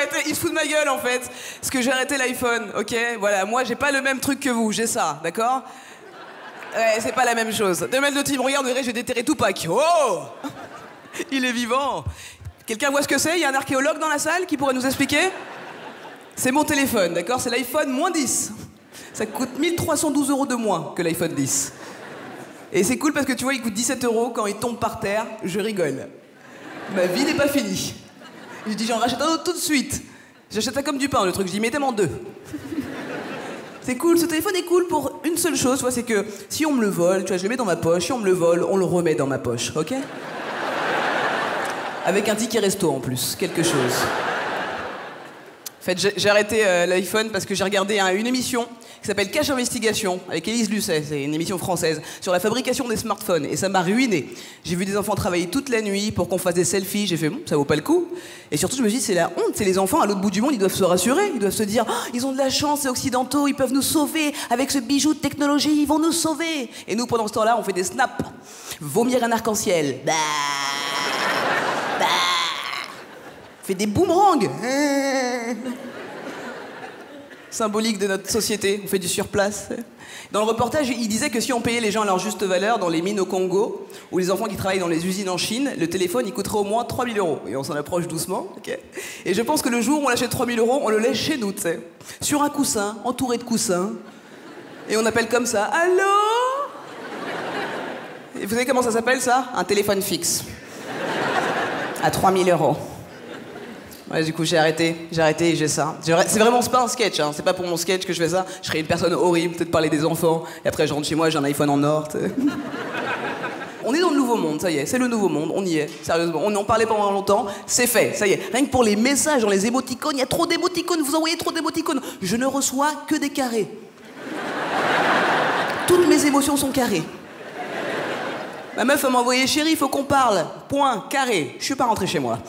arrêté, il se fout de ma gueule en fait. Parce que j'ai arrêté l'iPhone, ok? Voilà, moi j'ai pas le même truc que vous, j'ai ça, d'accord? Ouais, c'est pas la même chose. Demain le team regarde, on dirait que j'ai déterré Tupac. Oh! Il est vivant. Quelqu'un voit ce que c'est? Il y a un archéologue dans la salle qui pourrait nous expliquer? C'est mon téléphone, d'accord? C'est l'iPhone moins 10. Ça coûte 1312 € de moins que l'iPhone 10. Et c'est cool parce que tu vois, il coûte 17 € quand il tombe par terre, je rigole. Ma vie n'est pas finie. Je dis, j'en rachète un autre tout de suite. J'achète ça comme du pain, le truc. Je dis, mettez-moi en deux. C'est cool, ce téléphone est cool pour une seule chose, c'est que si on me le vole, tu vois, je le mets dans ma poche, si on me le vole, on le remet dans ma poche, ok? Avec un ticket resto en plus, quelque chose. En fait, j'ai arrêté l'iPhone parce que j'ai regardé une émission qui s'appelle Cache Investigation, avec Élise Lucet, c'est une émission française, sur la fabrication des smartphones, et ça m'a ruiné. J'ai vu des enfants travailler toute la nuit pour qu'on fasse des selfies, j'ai fait, bon, ça vaut pas le coup. Et surtout, je me dis, c'est la honte, c'est les enfants à l'autre bout du monde, ils doivent se rassurer, ils doivent se dire, oh, ils ont de la chance, ces occidentaux, ils peuvent nous sauver, avec ce bijou de technologie, ils vont nous sauver. Et nous, pendant ce temps-là, on fait des snaps. Vomir un arc-en-ciel. Bah. Bah. On fait des boomerangs. Symbolique de notre société, on fait du surplace. Dans le reportage, il disait que si on payait les gens à leur juste valeur dans les mines au Congo, ou les enfants qui travaillent dans les usines en Chine, le téléphone il coûterait au moins 3 000 €. Et on s'en approche doucement, ok? Et je pense que le jour où on achète 3 000 €, on le laisse chez nous, tu sais. Sur un coussin, entouré de coussins. Et on appelle comme ça, allô? Et vous savez comment ça s'appelle ça? Un téléphone fixe. À 3 000 €. Ouais, du coup, j'ai arrêté et j'ai ça. C'est vraiment, c'est pas un sketch, hein. C'est pas pour mon sketch que je fais ça. Je serais une personne horrible, peut-être parler des enfants. Et après, je rentre chez moi, j'ai un iPhone en or, t'sais. On est dans le nouveau monde, ça y est, c'est le nouveau monde, on y est, sérieusement. On en parlait pendant longtemps, c'est fait, ça y est. Rien que pour les messages dans les émoticônes, il y a trop d'émoticônes, vous envoyez trop d'émoticônes. Je ne reçois que des carrés. Toutes mes émotions sont carrées. Ma meuf, elle m'a envoyé chérie, il faut qu'on parle. Point, carré. Je suis pas rentré chez moi.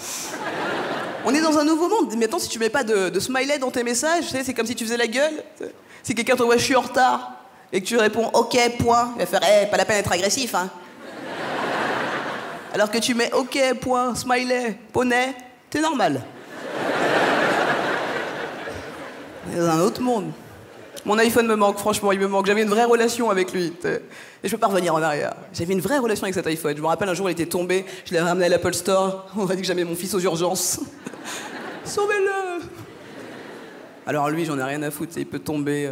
On est dans un nouveau monde. Mais attends, si tu mets pas de smiley dans tes messages, tu sais, c'est comme si tu faisais la gueule. Si quelqu'un t'envoie je suis en retard et que tu réponds ok, point, il va faire pas la peine d'être agressif, hein. Alors que tu mets ok, point, smiley, poney, t'es normal. On est dans un autre monde. Mon iPhone me manque, franchement, il me manque. J'avais une vraie relation avec lui. Et je peux pas revenir en arrière. J'avais une vraie relation avec cet iPhone. Je me rappelle un jour, il était tombé, je l'ai ramené à l'Apple Store. On m'a dit que j'avais mon fils aux urgences. Sauvez-le! Alors lui, j'en ai rien à foutre, il peut tomber,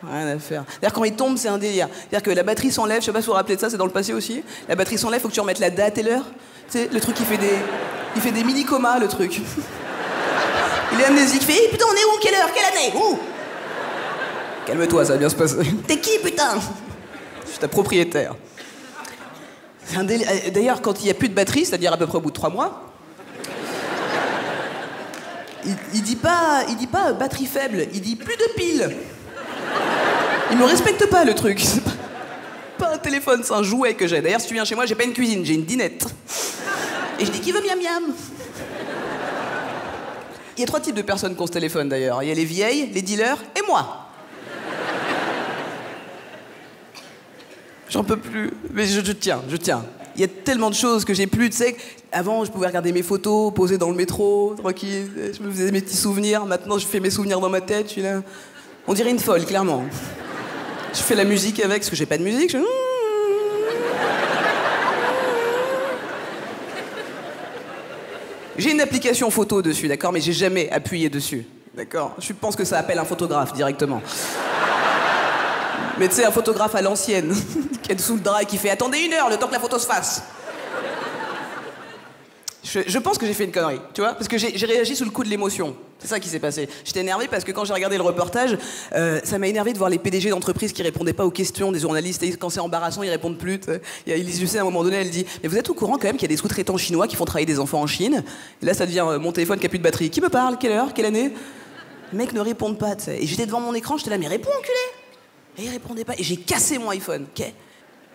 rien à faire. D'ailleurs, quand il tombe, c'est un délire. C'est-à-dire que la batterie s'enlève, je sais pas si vous vous rappelez de ça, c'est dans le passé aussi. La batterie s'enlève, faut que tu remettes la date et l'heure. Tu sais, le truc, il fait des mini-comas, le truc. Il est amnésique, il fait hey, putain, on est où? Quelle heure? Quelle année? Où? Calme-toi, ça va bien se passer. T'es qui, putain? Je suis ta propriétaire. C'est un délire. D'ailleurs, quand il n'y a plus de batterie, c'est-à-dire à peu près au bout de 3 mois, il dit pas batterie faible, il dit plus de piles. Il me respecte pas, le truc. C'est pas un téléphone, c'est un jouet que j'ai. D'ailleurs, si tu viens chez moi, j'ai pas une cuisine, j'ai une dinette. Et je dis qui veut miam miam? Il y a 3 types de personnes qui ont ce téléphone, d'ailleurs. Il y a les vieilles, les dealers et moi. J'en peux plus. Mais je tiens. Il y a tellement de choses que j'ai plus, tu sais. Avant, je pouvais regarder mes photos, poser dans le métro, tranquille. Je me faisais mes petits souvenirs. Maintenant, je fais mes souvenirs dans ma tête. Je suis là. On dirait une folle, clairement. Je fais la musique avec, parce que j'ai pas de musique. J'ai une application photo dessus, d'accord, mais j'ai jamais appuyé dessus, d'accord. Je pense que ça appelle un photographe directement. Mais tu sais, un photographe à l'ancienne, qui est sous le drap et qui fait « Attendez 1 heure, le temps que la photo se fasse !» Je pense que j'ai fait une connerie, tu vois, parce que j'ai réagi sous le coup de l'émotion. C'est ça qui s'est passé. J'étais énervé parce que quand j'ai regardé le reportage, ça m'a énervé de voir les PDG d'entreprises qui répondaient pas aux questions des journalistes. Et quand c'est embarrassant, ils répondent plus. Il y a Élise Lucet, à un moment donné, elle dit « Mais vous êtes au courant quand même qu'il y a des sous-traitants chinois qui font travailler des enfants en Chine ?» Et là, ça devient mon téléphone qui a plus de batterie. Qui me parle? Quelle heure? Quelle année? Les mecs ne répondent pas, tu sais. Et j'étais devant mon écran, j'étais là « Mais réponds, enculé !» Et il répondait pas. Et j'ai cassé mon iPhone, ok?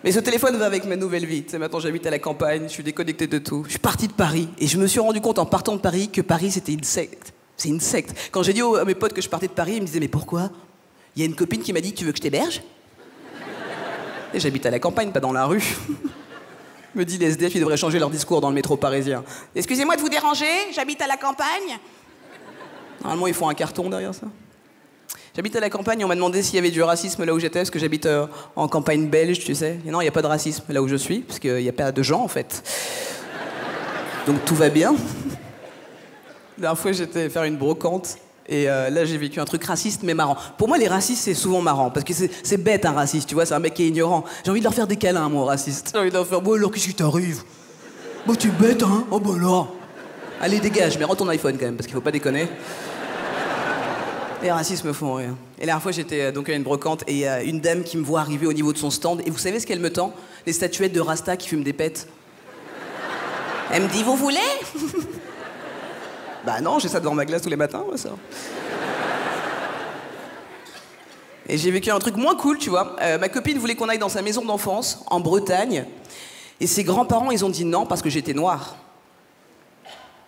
Mais ce téléphone va avec ma nouvelle vie. Tu sais, maintenant j'habite à la campagne, je suis déconnecté de tout. Je suis parti de Paris et je me suis rendu compte en partant de Paris que Paris c'était une secte. C'est une secte. Quand j'ai dit à mes potes que je partais de Paris, ils me disaient mais pourquoi? Il y a une copine qui m'a dit tu veux que je t'héberge? Et j'habite à la campagne, pas dans la rue. Me dit les SDF, ils devraient changer leur discours dans le métro parisien. Excusez-moi de vous déranger, j'habite à la campagne. Normalement, ils font un carton derrière ça. J'habite à la campagne, on m'a demandé s'il y avait du racisme là où j'étais, parce que j'habite en campagne belge, tu sais. Et non, il n'y a pas de racisme là où je suis, parce qu'il n'y a pas de gens, en fait. Donc tout va bien. La dernière fois, j'étais faire une brocante, et là, j'ai vécu un truc raciste, mais marrant. Pour moi, les racistes, c'est souvent marrant, parce que c'est bête, un raciste, tu vois, c'est un mec qui est ignorant. J'ai envie de leur faire des câlins, moi, raciste. J'ai envie de leur faire, bon, alors, qu'est-ce qui t'arrive? Bon, tu es bête, hein? Oh, bah là. Allez, dégage, mais rends ton iPhone, quand même, parce qu'il faut pas déconner. Les racistes me font rire. Et la dernière fois, j'étais donc à une brocante et il y a une dame qui me voit arriver au niveau de son stand. Et vous savez ce qu'elle me tend? Les statuettes de Rasta qui fument des pètes. Elle me dit, vous voulez? Bah non, j'ai ça devant ma glace tous les matins, moi, ça. Et j'ai vécu un truc moins cool, tu vois. Ma copine voulait qu'on aille dans sa maison d'enfance, en Bretagne. Et ses grands-parents, ils ont dit non parce que j'étais noire.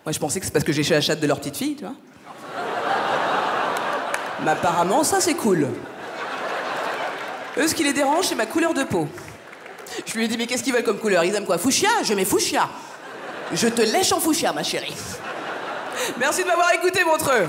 Moi, je pensais que c'est parce que j'ai la chatte de leur petite fille, tu vois. Mais apparemment, ça, c'est cool. Eux, ce qui les dérange, c'est ma couleur de peau. Je lui ai dit, mais qu'est-ce qu'ils veulent comme couleur? Ils aiment quoi? Fuchsia? Je mets fuchsia. Je te lèche en fuchsia, ma chérie. Merci de m'avoir écouté, Montreux.